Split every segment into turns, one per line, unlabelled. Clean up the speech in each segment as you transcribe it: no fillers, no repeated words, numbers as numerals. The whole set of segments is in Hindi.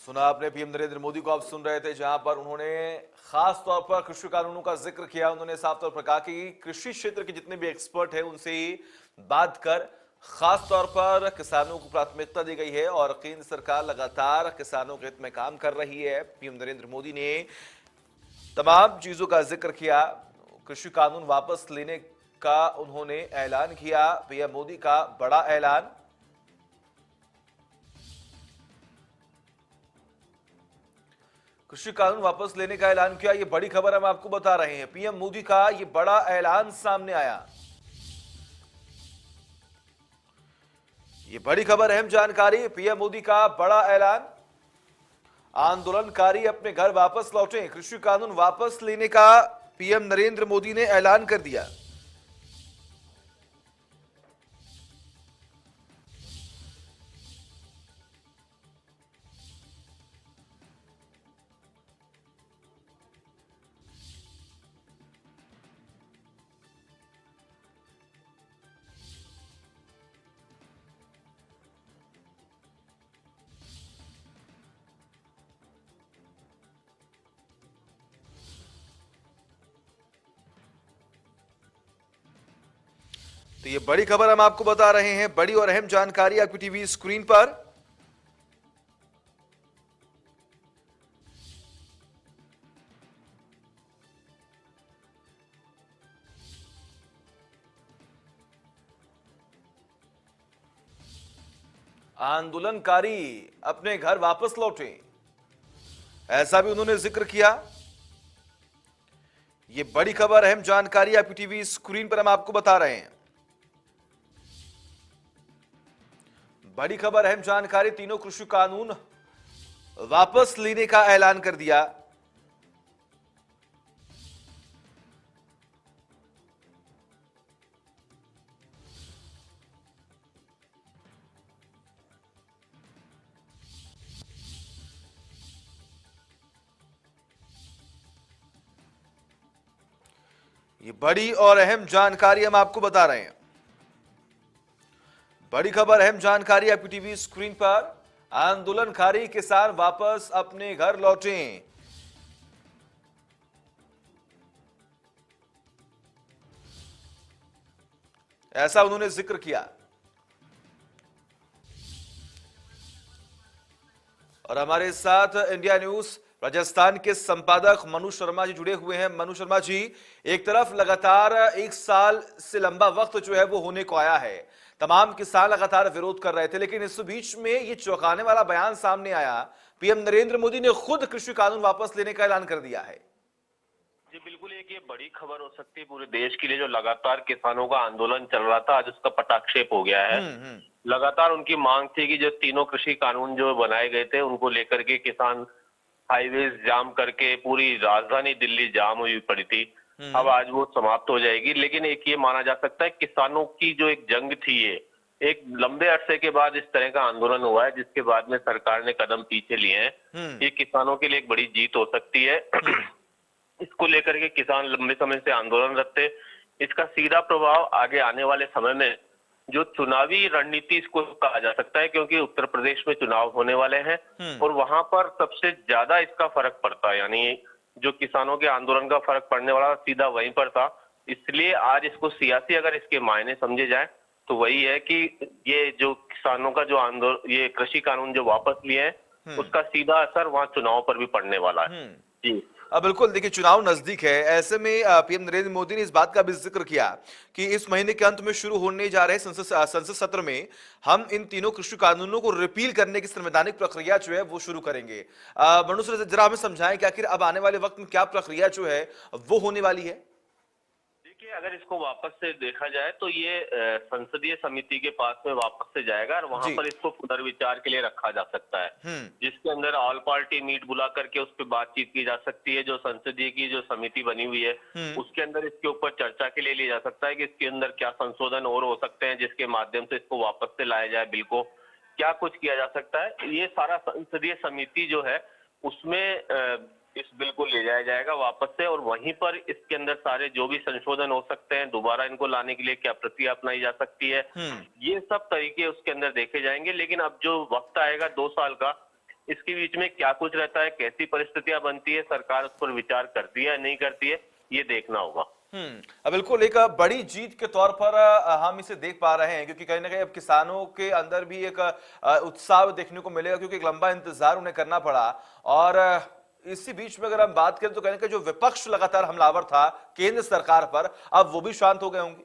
सुना आपने, पीएम नरेंद्र मोदी को आप सुन रहे थे, जहां पर उन्होंने खास तौर पर कृषि कानूनों का जिक्र किया। उन्होंने साफ तौर पर कहा कि कृषि क्षेत्र के जितने भी एक्सपर्ट हैं उनसे ही बात कर खास तौर पर किसानों को प्राथमिकता दी गई है और केंद्र सरकार लगातार किसानों के हित में काम कर रही है। पीएम नरेंद्र मोदी ने तमाम चीजों का जिक्र किया। कृषि कानून वापस लेने का उन्होंने ऐलान किया। पीएम मोदी का बड़ा ऐलान। कृषि कानून वापस लेने का ऐलान किया, ये बड़ी खबर हम आपको बता रहे हैं। पीएम मोदी का ये बड़ा ऐलान सामने आया। ये बड़ी खबर, अहम जानकारी। पीएम मोदी का बड़ा ऐलान। आंदोलनकारी अपने घर वापस लौटे। कृषि कानून वापस लेने का पीएम नरेंद्र मोदी ने ऐलान कर दिया। तो ये बड़ी खबर हम आपको बता रहे हैं, बड़ी और अहम जानकारी आपकी टीवी स्क्रीन पर। आंदोलनकारी अपने घर वापस लौटे, ऐसा भी उन्होंने जिक्र किया। ये बड़ी खबर, अहम जानकारी आपकी टीवी स्क्रीन पर हम आपको बता रहे हैं। बड़ी खबर, अहम जानकारी। तीनों कृषि कानून वापस लेने का ऐलान कर दिया। ये बड़ी और अहम जानकारी हम आपको बता रहे हैं। बड़ी खबर, अहम जानकारी आपकी टीवी स्क्रीन पर। आंदोलनकारी किसान वापस अपने घर लौटे। ऐसा उन्होंने जिक्र किया। और हमारे साथ इंडिया न्यूज राजस्थान के संपादक मनु शर्मा जी जुड़े हुए हैं। मनु शर्मा जी, एक तरफ लगातार एक साल से लंबा वक्त जो है वो होने को आया है, तमाम किसान लगातार विरोध कर रहे थे, लेकिन इस बीच में ये चौंकाने वाला बयान सामने आया। पीएम नरेंद्र मोदी ने खुद कृषि कानून वापस लेने का ऐलान कर दिया है।
जी बिल्कुल, एक ये बड़ी खबर हो सकती है पूरे देश के लिए। जो लगातार किसानों का आंदोलन चल रहा था, आज उसका पटाक्षेप हो गया है। लगातार उनकी मांग थी कि जो तीनों कृषि कानून जो बनाए गए थे उनको लेकर के किसान हाईवेज जाम करके पूरी राजधानी दिल्ली जाम हुई पड़ी थी। अब आज वो समाप्त हो जाएगी। लेकिन एक ये माना जा सकता है, किसानों की जो एक जंग थी, ये एक लंबे अरसे के बाद इस तरह का आंदोलन हुआ है, जिसके बाद में सरकार ने कदम पीछे लिए हैं। ये किसानों के लिए एक बड़ी जीत हो सकती है। इसको लेकर के किसान लंबे समय से आंदोलनरत थे। इसका सीधा प्रभाव आगे आने वाले समय में जो चुनावी रणनीति इसको कहा जा सकता है, क्योंकि उत्तर प्रदेश में चुनाव होने वाले हैं और वहां पर सबसे ज्यादा इसका फर्क पड़ता है। यानी जो किसानों के आंदोलन का फर्क पड़ने वाला सीधा वहीं पर था। इसलिए आज इसको सियासी अगर इसके मायने समझे जाए तो वही है कि ये जो किसानों का जो आंदोलन, ये कृषि कानून जो वापस लिए हैं, उसका सीधा असर वहां चुनाव पर भी पड़ने वाला है। जी
बिल्कुल, देखिए चुनाव नजदीक है, ऐसे में पीएम नरेंद्र मोदी ने इस बात का भी जिक्र किया कि इस महीने के अंत में शुरू होने जा रहे संसद सत्र में हम इन तीनों कृषि कानूनों को रिपील करने की संवैधानिक प्रक्रिया जो है वो शुरू करेंगे। मनु सर, जरा हमें समझाएं कि आखिर अब आने वाले वक्त में क्या प्रक्रिया जो है वो होने वाली है।
देखिए, अगर इसको वापस से देखा जाए तो ये संसदीय समिति के पास में वापस से जाएगा और वहां पर इसको पुनर्विचार के लिए रखा जा सकता है, जिसके अंदर ऑल पार्टी मीट बुला करके उस पर बातचीत की जा सकती है। जो संसदीय की जो समिति बनी हुई है उसके अंदर इसके ऊपर चर्चा के लिए लिया जा सकता है कि इसके अंदर क्या संशोधन और हो सकते हैं, जिसके माध्यम से इसको वापस से लाया जाए बिल को। क्या कुछ किया जा सकता है, ये सारा संसदीय समिति जो है उसमें इस बिल को ले जाया जाएगा वापस से, और वहीं पर इसके अंदर सारे जो भी संशोधन हो सकते हैं, दोबारा इनको लाने के लिए क्या प्रक्रिया अपनाई जा सकती है, ये सब तरीके उसके अंदर देखे जाएंगे। लेकिन अब जो वक्त आएगा 2 साल का, इसके बीच में क्या कुछ रहता है, कैसी परिस्थितियां बनती है, सरकार उस पर विचार करती है या नहीं करती है, ये देखना होगा।
बिल्कुल एक बड़ी जीत के तौर पर हम इसे देख पा रहे हैं, क्योंकि कहीं ना कहीं अब किसानों के अंदर भी एक उत्साह देखने को मिलेगा, क्योंकि एक लंबा इंतजार उन्हें करना पड़ा। और इसी बीच में अगर हम बात करें तो कहीं ना कहीं जो विपक्ष लगातार हमलावर था केंद्र सरकार पर, अब वो भी शांत हो गए होंगे।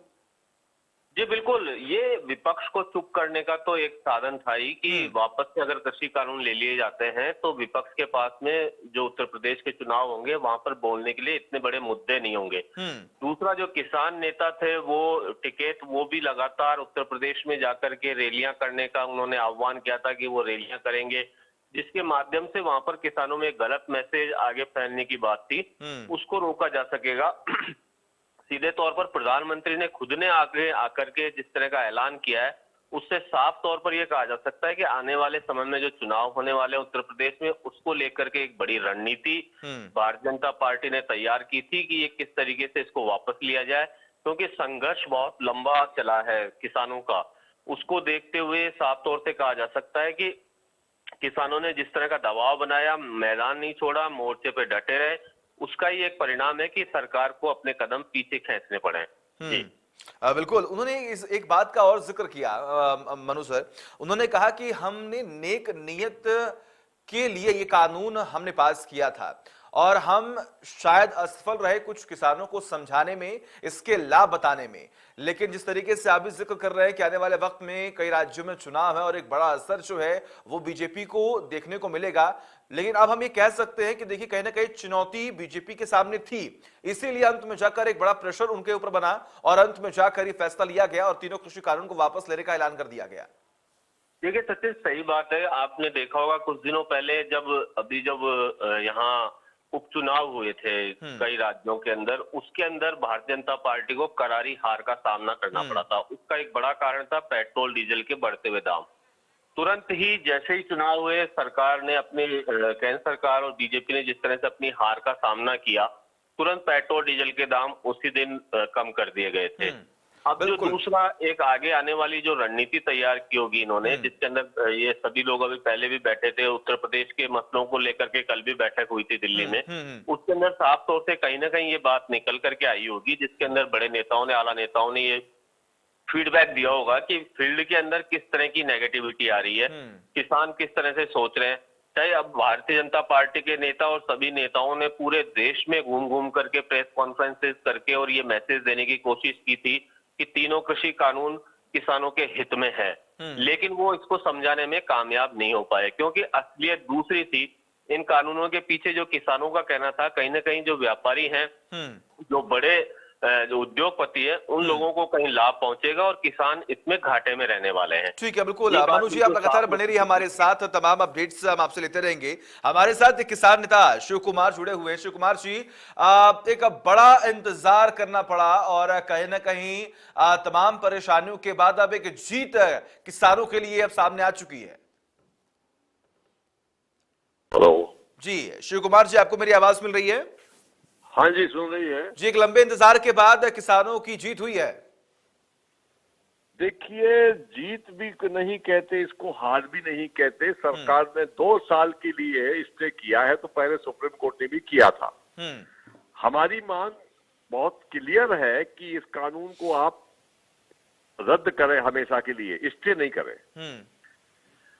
जी बिल्कुल, ये विपक्ष को चुप करने का तो एक साधन था ही कि वापस से अगर कृषि कानून ले लिए जाते हैं तो विपक्ष के पास में जो उत्तर प्रदेश के चुनाव होंगे वहां पर बोलने के लिए इतने बड़े मुद्दे नहीं होंगे। दूसरा, जो किसान नेता थे वो टिकैत, वो भी लगातार उत्तर प्रदेश में जाकर के रैलियां करने का उन्होंने आह्वान किया था कि वो रैलियां करेंगे, जिसके माध्यम से वहां पर किसानों में गलत मैसेज आगे फैलने की बात थी, उसको रोका जा सकेगा। सीधे तौर पर प्रधानमंत्री ने खुद ने आगे आकर के जिस तरह का ऐलान किया है, उससे साफ तौर पर यह कहा जा सकता है कि आने वाले समय में जो चुनाव होने वाले उत्तर प्रदेश में, उसको लेकर के एक बड़ी रणनीति भारतीय जनता पार्टी ने तैयार की थी कि ये किस तरीके से इसको वापस लिया जाए, क्योंकि संघर्ष बहुत लंबा चला है किसानों का। उसको देखते हुए साफ तौर से कहा जा सकता है कि किसानों ने जिस तरह का दबाव बनाया, मैदान नहीं छोड़ा, मोर्चे पे डटे रहे, उसका ही एक परिणाम है कि सरकार को अपने कदम पीछे खींचने पड़े। जी
बिल्कुल, उन्होंने इस एक बात का और जिक्र किया मनु सर, उन्होंने कहा कि हमने नेक नियत के लिए ये कानून हमने पास किया था और हम शायद असफल रहे कुछ किसानों को समझाने में, इसके लाभ बताने में, लेकिन जिस तरीके से आप भी जिक्र कर रहे हैं कि आने वाले वक्त में कई राज्यों में चुनाव है और एक बड़ा असर जो है वो बीजेपी को देखने को मिलेगा, लेकिन अब हम ये कह सकते हैं कि देखिए कहीं ना कहीं चुनौती बीजेपी के सामने थी, इसीलिए अंत में जाकर एक बड़ा प्रेशर उनके ऊपर बना और अंत में जाकर ये फैसला लिया गया और तीनों कृषि कानून को वापस लेने का ऐलान कर दिया गया।
देखिए सचिन, सही बात है। आपने देखा होगा कुछ दिनों पहले जब यहाँ उपचुनाव हुए थे कई राज्यों के अंदर, उसके अंदर भारतीय जनता पार्टी को करारी हार का सामना करना पड़ा था। उसका एक बड़ा कारण था पेट्रोल डीजल के बढ़ते हुए दाम। तुरंत ही जैसे ही चुनाव हुए, सरकार ने अपनी केंद्र सरकार और बीजेपी ने जिस तरह से अपनी हार का सामना किया, तुरंत पेट्रोल डीजल के दाम उसी दिन कम कर दिए गए थे। अब जो दूसरा एक आगे आने वाली जो रणनीति तैयार की होगी इन्होंने, जिसके अंदर ये सभी लोग अभी पहले भी बैठे थे, उत्तर प्रदेश के मसलों को लेकर के कल भी बैठक हुई थी दिल्ली में, उसके अंदर साफ तौर से कहीं ना कहीं ये बात निकल करके आई होगी, जिसके अंदर बड़े नेताओं ने, आला नेताओं ने ये फीडबैक दिया होगा कि फील्ड के अंदर किस तरह की नेगेटिविटी आ रही है, किसान किस तरह से सोच रहे हैं। चाहे अब भारतीय जनता पार्टी के नेता और सभी नेताओं ने पूरे देश में घूम घूम करके प्रेस कॉन्फ्रेंसेस करके और ये मैसेज देने की कोशिश की थी कि तीनों कृषि कानून किसानों के हित में है, लेकिन वो इसको समझाने में कामयाब नहीं हो पाए, क्योंकि असलियत दूसरी थी। इन कानूनों के पीछे जो किसानों का कहना था, कहीं ना कहीं जो व्यापारी हैं, जो बड़े जो उद्योगपति है, उन लोगों को कहीं लाभ पहुंचेगा और किसान इसमें घाटे में रहने वाले हैं।
ठीक है, बिल्कुल मनु जी, आप लगातार बने रहिए हमारे साथ, तमाम अपडेट्स हम आपसे लेते रहेंगे। हमारे साथ एक किसान नेता शिव कुमार जुड़े हुए हैं। शिव कुमार जी, एक बड़ा इंतजार करना पड़ा और कहीं ना कहीं तमाम परेशानियों के बाद अब एक जीत किसानों के लिए अब सामने आ चुकी है।
हेलो
जी शिव कुमार जी, आपको मेरी आवाज मिल रही है?
हाँ जी, सुन रही है
जी। एक लंबे इंतजार के बाद किसानों की जीत हुई है।
देखिए, जीत भी नहीं कहते इसको, हार भी नहीं कहते। सरकार ने 2 साल के लिए स्टे किया है, तो पहले सुप्रीम कोर्ट ने भी किया था। हमारी मांग बहुत क्लियर है कि इस कानून को आप रद्द करें, हमेशा के लिए स्टे नहीं करें।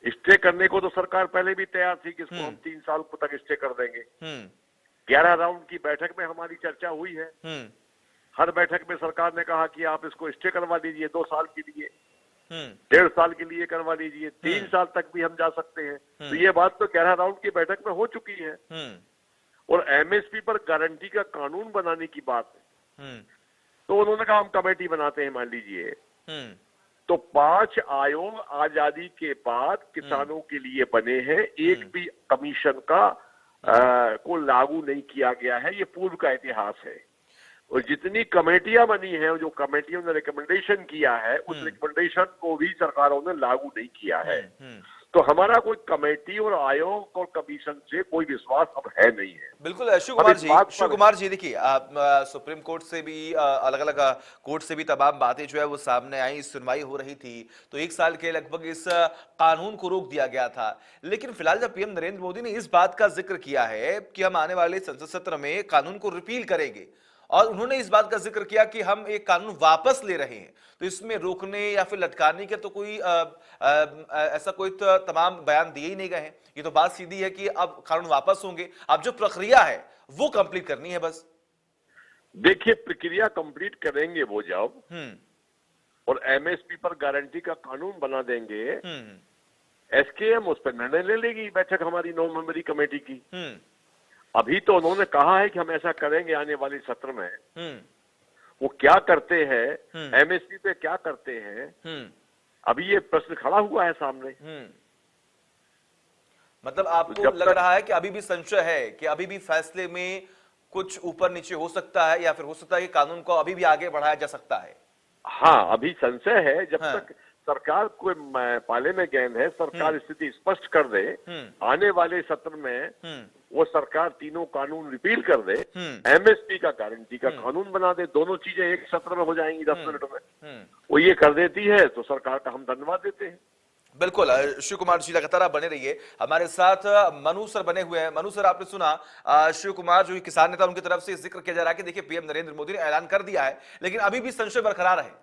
स्टे करने को तो सरकार पहले भी तैयार थी कि इसको हम 3 साल तक स्टे कर देंगे। 11 राउंड की बैठक में हमारी चर्चा हुई है। हर बैठक में सरकार ने कहा कि आप इसको स्टे करवा दीजिए 2 साल के लिए, 1.5 साल के लिए करवा लीजिए, 3 साल तक भी हम जा सकते हैं। तो ये बात तो 11 राउंड की बैठक में हो चुकी है। और एमएसपी पर गारंटी का कानून बनाने की बात है, तो उन्होंने कहा हम कमेटी बनाते हैं, मान लीजिए। तो 5 आयोग आजादी के बाद किसानों के लिए बने हैं, एक भी कमीशन का को लागू नहीं किया गया है। ये पूर्व का इतिहास है। और जितनी कमेटियां बनी हैं, जो कमेटियों ने रिकमेंडेशन किया है, उस रिकमेंडेशन को भी सरकारों ने लागू नहीं किया है। तो हमारा कोई कमेटी और आयोग और कमीशन से कोई विश्वास अब है नहीं है।
बिल्कुल
अब इस बात
शिव
पर
कुमार जी देखिए, सुप्रीम कोर्ट से भी अलग अलग कोर्ट से भी तमाम बातें जो है वो सामने आई, सुनवाई हो रही थी, तो एक साल के लगभग इस कानून को रोक दिया गया था। लेकिन फिलहाल जब पीएम नरेंद्र मोदी ने इस बात का जिक्र किया है कि हम आने वाले संसद सत्र में कानून को रिपील करेंगे, और उन्होंने इस बात का जिक्र किया कि हम एक कानून वापस ले रहे हैं, तो इसमें रोकने या फिर लटकाने के तो कोई ऐसा कोई तो तमाम बयान दिए ही नहीं गए हैं। ये तो बात सीधी है कि अब कानून वापस होंगे, अब जो प्रक्रिया है वो कंप्लीट करनी है बस।
देखिए, प्रक्रिया कंप्लीट करेंगे वो जब और एमएसपी पर गारंटी का कानून बना देंगे, एसकेएम उस पर निर्णय ले लेगी बैठक हमारी 9 मेंबरी कमेटी की। अभी तो उन्होंने कहा है कि हम ऐसा करेंगे आने वाले सत्र में। वो क्या करते हैं, एमएसपी पे क्या करते हैं, अभी ये प्रश्न खड़ा हुआ है सामने।
मतलब आपको लग रहा है कि अभी भी संशय है कि अभी भी फैसले में कुछ ऊपर नीचे हो सकता है, या फिर हो सकता है कि कानून को अभी भी आगे बढ़ाया जा सकता है?
हाँ, अभी संशय है। जब तक सरकार को पाले में गेंद है, सरकार स्थिति स्पष्ट कर दे, आने वाले सत्र में वो सरकार तीनों कानून रिपील कर दे, एमएसपी का गारंटी का कानून बना दे, दोनों चीजें एक सत्र में हो जाएंगी 10 मिनट में। वो ये कर देती है तो सरकार का हम धन्यवाद देते हैं।
बिल्कुल, शिव कुमार जी लगातार आप बने रहिए हमारे साथ। मनु सर बने हुए हैं। मनु सर, आपने सुना शिव कुमार जो किसान नेता, उनकी तरफ से जिक्र किया जा रहा है कि देखिए पीएम नरेंद्र मोदी ने ऐलान कर दिया है, लेकिन अभी भी संशय बरकरार है।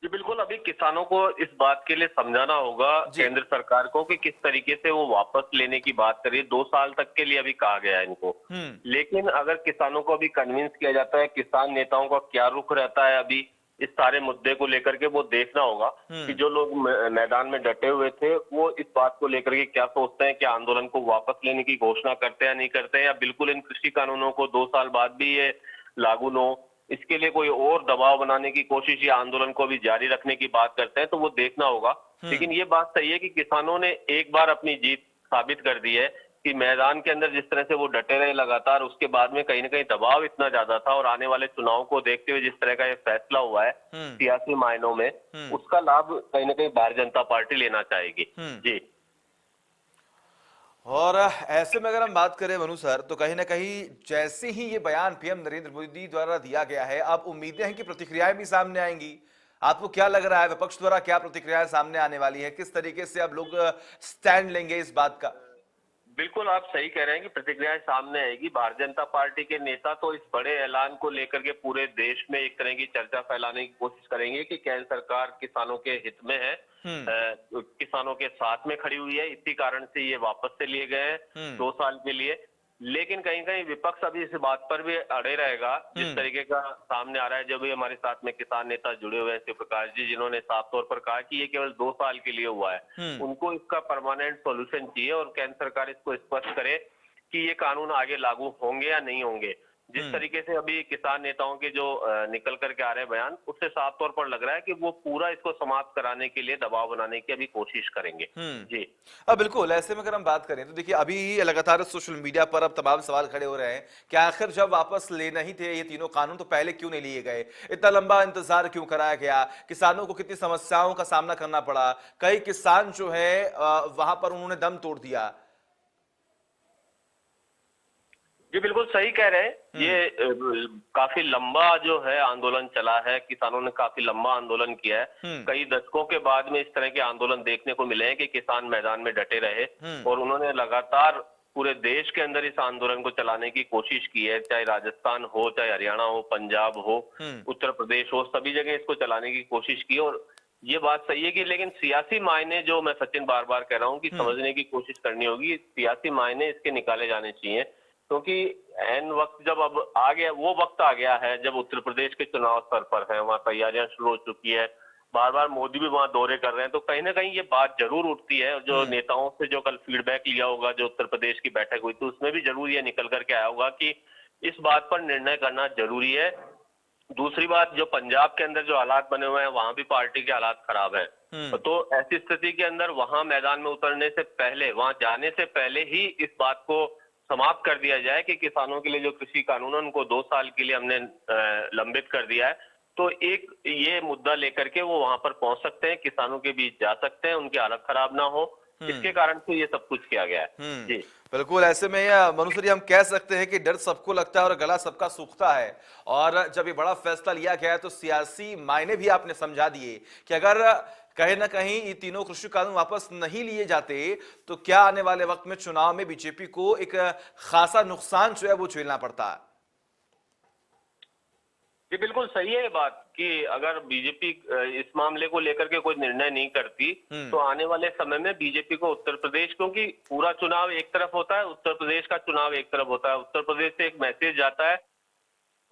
जी बिल्कुल, अभी किसानों को इस बात के लिए समझाना होगा केंद्र सरकार को कि किस तरीके से वो वापस लेने की बात करिए। 2 साल तक के लिए अभी कहा गया है इनको, लेकिन अगर किसानों को अभी कन्विंस किया जाता है, किसान नेताओं का क्या रुख रहता है अभी इस सारे मुद्दे को लेकर के, वो देखना होगा कि जो लोग मैदान में डटे हुए थे वो इस बात को लेकर के क्या सोचते हैं, क्या आंदोलन को वापस लेने की घोषणा करते हैं या नहीं करते हैं, या बिल्कुल इन कृषि कानूनों को 2 साल बाद भी ये लागू न हो, इसके लिए कोई और दबाव बनाने की कोशिश या आंदोलन को भी जारी रखने की बात करते हैं, तो वो देखना होगा। लेकिन ये बात सही है कि किसानों ने एक बार अपनी जीत साबित कर दी है कि मैदान के अंदर जिस तरह से वो डटे रहे लगातार, उसके बाद में कहीं ना कहीं दबाव इतना ज्यादा था, और आने वाले चुनाव को देखते हुए जिस तरह का ये फैसला हुआ है सियासी मायनों में, उसका लाभ कहीं ना कहीं भारतीय जनता पार्टी लेना चाहेगी। जी,
और ऐसे में अगर हम बात करें मनु सर, तो कहीं ना कहीं जैसे ही ये बयान पीएम नरेंद्र मोदी द्वारा दिया गया है, अब उम्मीदें हैं कि प्रतिक्रियाएं भी सामने आएंगी। आपको क्या लग रहा है, विपक्ष द्वारा क्या प्रतिक्रियाएं सामने आने वाली है, किस तरीके से अब लोग स्टैंड लेंगे इस बात का?
बिल्कुल आप सही कह रहे हैं कि प्रतिक्रियाएं सामने आएगी। भारतीय जनता पार्टी के नेता तो इस बड़े ऐलान को लेकर के पूरे देश में एक तरह की चर्चा फैलाने की कोशिश करेंगे कि केंद्र सरकार किसानों के हित में है, किसानों के साथ में खड़ी हुई है, इसी कारण से ये वापस से लिए गए हैं 2 साल के लिए। लेकिन कहीं कहीं विपक्ष अभी इस बात पर भी अड़े रहेगा, जिस तरीके का सामने आ रहा है। जब भी हमारे साथ में किसान नेता जुड़े हुए हैं, शिव प्रकाश जी, जिन्होंने साफ तौर पर कहा कि ये केवल 2 साल के लिए हुआ है, उनको इसका परमानेंट सॉल्यूशन चाहिए और केंद्र सरकार इसको स्पष्ट करे कि ये कानून आगे लागू होंगे या नहीं होंगे। जिस तरीके से अभी किसान नेताओं के जो निकल करके आ रहे हैं बयान, उससे साफ तौर पर लग रहा है कि वो पूरा इसको समाप्त कराने के लिए दबाव बनाने की अभी कोशिश करेंगे। जी
बिल्कुल, ऐसे में अगर हम बात करें तो देखिए अभी लगातार सोशल मीडिया पर अब तमाम सवाल खड़े हो रहे हैं कि आखिर जब वापस लेना ही थे ये तीनों कानून, तो पहले क्यों नहीं लिए गए, इतना लंबा इंतजार क्यों कराया गया, किसानों को कितनी समस्याओं का सामना करना पड़ा, कई किसान जो है वहां पर उन्होंने दम तोड़ दिया।
जी बिल्कुल सही कह रहे हैं। ये काफी लंबा जो है आंदोलन चला है, किसानों ने काफी लंबा आंदोलन किया है। कई दशकों के बाद में इस तरह के आंदोलन देखने को मिले हैं कि किसान मैदान में डटे रहे और उन्होंने लगातार पूरे देश के अंदर इस आंदोलन को चलाने की कोशिश की है, चाहे राजस्थान हो, चाहे हरियाणा हो, पंजाब हो, उत्तर प्रदेश हो, सभी जगह इसको चलाने की कोशिश की। और ये बात सही है कि लेकिन सियासी मायने, जो मैं सचिन बार बार कह रहा हूँ कि समझने की कोशिश करनी होगी, सियासी मायने इसके निकाले जाने चाहिए, क्योंकि एन वक्त जब अब आ गया, वो वक्त आ गया है जब उत्तर प्रदेश के चुनाव स्तर पर है, वहां तैयारियां शुरू हो चुकी है, बार बार मोदी भी वहां दौरे कर रहे हैं, तो कहीं ना कहीं ये बात जरूर उठती है। जो नेताओं से जो कल फीडबैक लिया होगा, जो उत्तर प्रदेश की बैठक हुई थी, उसमें भी जरूर ये निकल करके आया होगा कि इस बात पर निर्णय करना जरूरी है। दूसरी बात, जो पंजाब के अंदर जो हालात बने हुए हैं, वहां भी पार्टी के हालात खराब है, तो ऐसी स्थिति के अंदर वहां मैदान में उतरने से पहले, वहां जाने से पहले ही इस बात को समाप्त कर दिया जाए कि किसानों के लिए जो कृषि कानून है उनको 2 साल के लिए हमने लंबित कर दिया है, तो एक ये मुद्दा लेकर के वो वहां पर पहुंच सकते हैं, किसानों के बीच जा सकते हैं, उनकी हालत खराब ना हो, इसके कारण से ये सब कुछ किया गया है। जी
बिल्कुल। ऐसे में मनुष्य जी हम कह सकते हैं कि डर सबको लगता है और गला सबका सूखता है, और जब ये बड़ा फैसला लिया गया है तो सियासी मायने भी आपने समझा दिए कि अगर कहीं ना कहीं ये तीनों कृषि कानून वापस नहीं लिए जाते तो क्या आने वाले वक्त में चुनाव में बीजेपी को एक खासा नुकसान जो है वो झेलना पड़ता है।
ये बिल्कुल सही है ये बात कि अगर बीजेपी इस मामले को लेकर के कोई निर्णय नहीं करती तो आने वाले समय में बीजेपी को उत्तर प्रदेश, क्योंकि पूरा चुनाव एक तरफ होता है, उत्तर प्रदेश का चुनाव एक तरफ होता है, उत्तर प्रदेश से एक मैसेज जाता है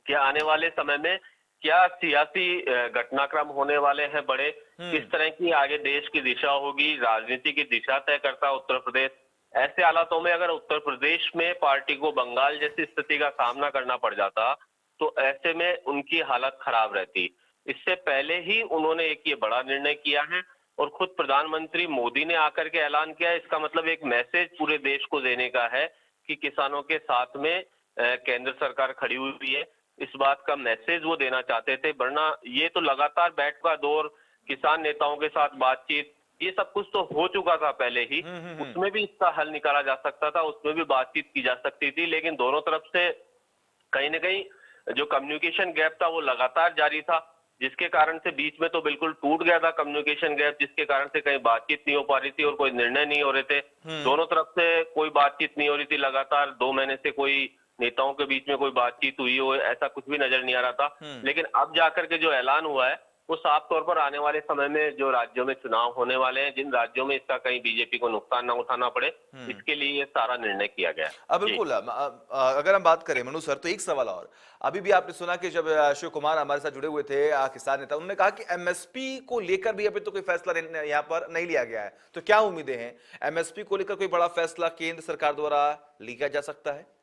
कि आने वाले समय में क्या सियासी घटनाक्रम होने वाले हैं बड़े, किस तरह की आगे देश की दिशा होगी, राजनीति की दिशा तय करता है उत्तर प्रदेश। ऐसे हालातों में अगर उत्तर प्रदेश में पार्टी को बंगाल जैसी स्थिति का सामना करना पड़ जाता तो ऐसे में उनकी हालत खराब रहती। इससे पहले ही उन्होंने एक ये बड़ा निर्णय किया है और खुद प्रधानमंत्री मोदी ने आकर के ऐलान किया है। इसका मतलब एक मैसेज पूरे देश को देने का है कि किसानों के साथ में केंद्र सरकार खड़ी हुई है। इस बात का मैसेज वो देना चाहते थे, वरना ये तो लगातार बैठ का दौर, किसान नेताओं के साथ बातचीत, ये सब कुछ तो हो चुका था पहले ही। उसमें भी इसका हल निकाला जा सकता था, उसमें भी बातचीत की जा सकती थी, लेकिन दोनों तरफ से कहीं ना कहीं जो कम्युनिकेशन गैप था वो लगातार जारी था, जिसके कारण से बीच में तो बिल्कुल टूट गया था कम्युनिकेशन गैप, जिसके कारण से कहीं बातचीत नहीं हो पा रही थी और कोई निर्णय नहीं हो रहे थे। दोनों तरफ से कोई बातचीत नहीं हो रही थी, लगातार 2 महीने से कोई नेताओं के बीच में कोई बातचीत हुई हो ऐसा कुछ भी नजर नहीं आ रहा था। लेकिन अब जाकर के जो ऐलान हुआ है वो साफ तौर पर आने वाले समय में जो राज्यों में चुनाव होने वाले हैं, जिन राज्यों में इसका कहीं बीजेपी को नुकसान ना उठाना पड़े, इसके लिए ये सारा निर्णय किया गया है।
बिल्कुल। अगर हम बात करें मनु सर, तो एक सवाल और, अभी भी आपने सुना कि जब शिव कुमार हमारे साथ जुड़े हुए थे किसान नेता, उन्होंने कहा कि एमएसपी को लेकर भी अभी तो कोई फैसला यहाँ पर नहीं लिया गया है, तो क्या उम्मीदें हैं एमएसपी को लेकर कोई बड़ा फैसला केंद्र सरकार द्वारा लिया जा सकता है?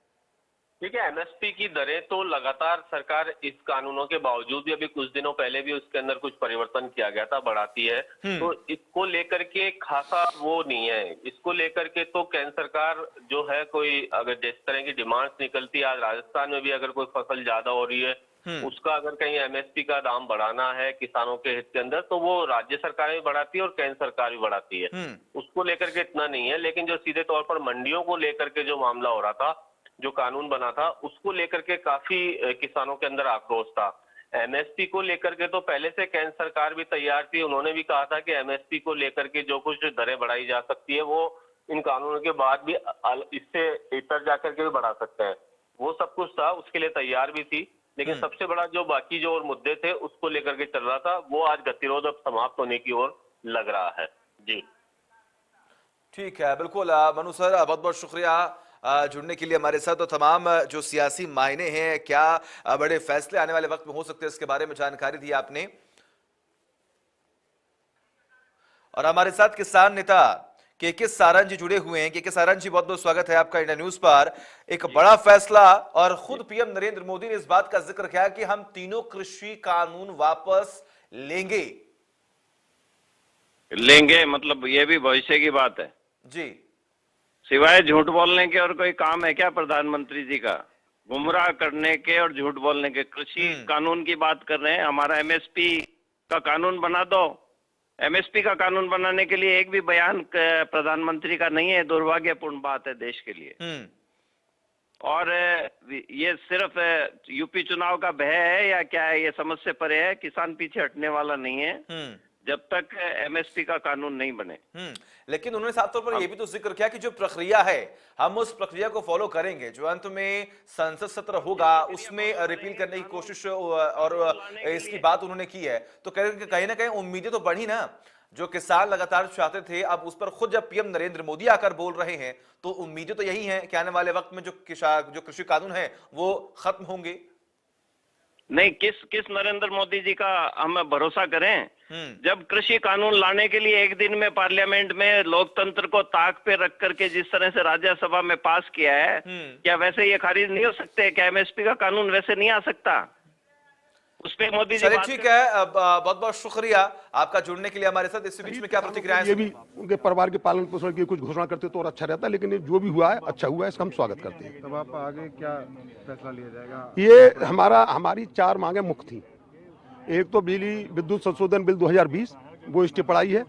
ठीक है, एमएसपी की दरें तो लगातार सरकार इस कानूनों के बावजूद भी, अभी कुछ दिनों पहले भी उसके अंदर कुछ परिवर्तन किया गया था, बढ़ाती है। तो इसको लेकर के खासा वो नहीं है, इसको लेकर के तो केंद्र सरकार जो है कोई अगर जिस तरह की डिमांड्स निकलती है, आज राजस्थान में भी अगर कोई फसल ज्यादा हो रही है उसका अगर कहीं एमएसपी का दाम बढ़ाना है किसानों के हित के अंदर, तो वो राज्य सरकार भी बढ़ाती है और केंद्र सरकार भी बढ़ाती है। उसको लेकर के इतना नहीं है, लेकिन जो सीधे तौर पर मंडियों को लेकर के जो मामला हो रहा था, जो कानून बना था, उसको लेकर के काफी किसानों के अंदर आक्रोश था। एमएसपी को लेकर के तो पहले से केंद्र सरकार भी तैयार थी, उन्होंने भी कहा था कि एमएसपी को लेकर के जो कुछ दरें बढ़ाई जा सकती है वो इन कानूनों के बाद भी इससे इतर जाकर के भी बढ़ा सकते हैं, वो सब कुछ था, उसके लिए तैयार भी थी। लेकिन सबसे बड़ा जो बाकी जो और मुद्दे थे उसको लेकर के चल रहा था, वो आज गतिरोध अब समाप्त होने की ओर लग रहा है। जी
ठीक है, बिल्कुल। मनु सर, बहुत बहुत शुक्रिया जुड़ने के लिए हमारे साथ। तो तमाम जो सियासी मायने हैं, क्या बड़े फैसले आने वाले वक्त में हो सकते हैं, इसके बारे में जानकारी दी आपने। और हमारे साथ किसान नेता के सारन जी जुड़े हुए हैं। के सारन जी, बहुत बहुत स्वागत है आपका इंडिया न्यूज पर। एक बड़ा फैसला, और खुद पीएम नरेंद्र मोदी ने इस बात का जिक्र किया कि हम तीनों कृषि कानून वापस लेंगे।
मतलब ये भी भविष्य की बात है
जी।
सिवाय झूठ बोलने के और कोई काम है क्या प्रधानमंत्री जी का? गुमराह करने के और झूठ बोलने के। कृषि कानून की बात कर रहे हैं, हमारा एमएसपी का कानून बना दो। एमएसपी का कानून बनाने के लिए एक भी बयान प्रधानमंत्री का नहीं है, दुर्भाग्यपूर्ण बात है देश के लिए। और ये सिर्फ यूपी चुनाव का भय है या क्या है, ये समझ से परे है। किसान पीछे हटने वाला नहीं है जब तक एमएसपी का कानून नहीं बने।
लेकिन उन्होंने साफ तौर पर यह भी तो जिक्र किया कि जो प्रक्रिया है हम उस प्रक्रिया को फॉलो करेंगे, जो अंत में संसद सत्र होगा उसमें रिपील करने की कोशिश और इसकी बात उन्होंने की है। तो कहीं ना कहीं उम्मीदें तो बढ़ी ना, जो किसान लगातार चाहते थे, अब उस पर खुद जब पीएम नरेंद्र मोदी आकर बोल रहे हैं तो उम्मीदें तो यही हैं कि आने वाले वक्त में जो कृषि कानून है वो खत्म होंगे।
नहीं, किस नरेंद्र मोदी जी का हम भरोसा करें? जब कृषि कानून लाने के लिए एक दिन में पार्लियामेंट में लोकतंत्र को ताक पे रख करके जिस तरह से राज्यसभा में पास किया है, क्या वैसे ये खारिज नहीं हो सकते? क्या एमएसपी का कानून वैसे नहीं आ सकता? उस पे मोदी जी
ठीक है। बहुत बहुत शुक्रिया आपका जुड़ने के लिए हमारे साथ। इस बीच में क्या प्रतिक्रिया?
ये भी उनके परिवार के पालन पोषण की कुछ घोषणा करते तो और अच्छा रहता, लेकिन जो भी हुआ है अच्छा हुआ है, इसका हम स्वागत करते हैं।
तब आप आगे क्या फैसला लिया जाएगा?
ये हमारी 4 मांगे मुख्य थी। एक तो बिजली विद्युत संशोधन बिल 2020 वो स्टे पढ़ाई है,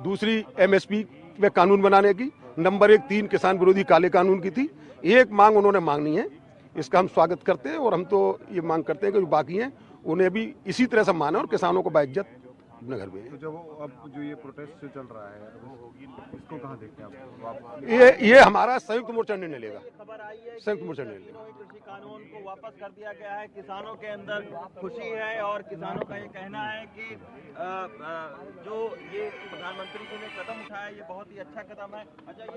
दूसरी एमएसपी में कानून बनाने की, नंबर 1 3 किसान विरोधी काले कानून की थी। एक मांग उन्होंने मांगनी है, इसका हम स्वागत करते हैं और हम तो ये मांग करते हैं कि जो बाकी हैं उन्हें भी इसी तरह से माने और किसानों को बाइज्जत अपने घर में।
तो जब अब जो ये प्रोटेस्ट जो चल रहा है इसको कहाँ देखते हैं आप?
ये हमारा संयुक्त मोर्चा निर्णय लेगा,
खबर आई है
संयुक्त मोर्चा निर्णय लेगा।
कृषि कानून को वापस कर दिया गया है, किसानों के अंदर खुशी है और किसानों का ये कहना है कि जो ये प्रधानमंत्री जी ने कदम उठाया ये बहुत ही अच्छा कदम है। अच्छा, ये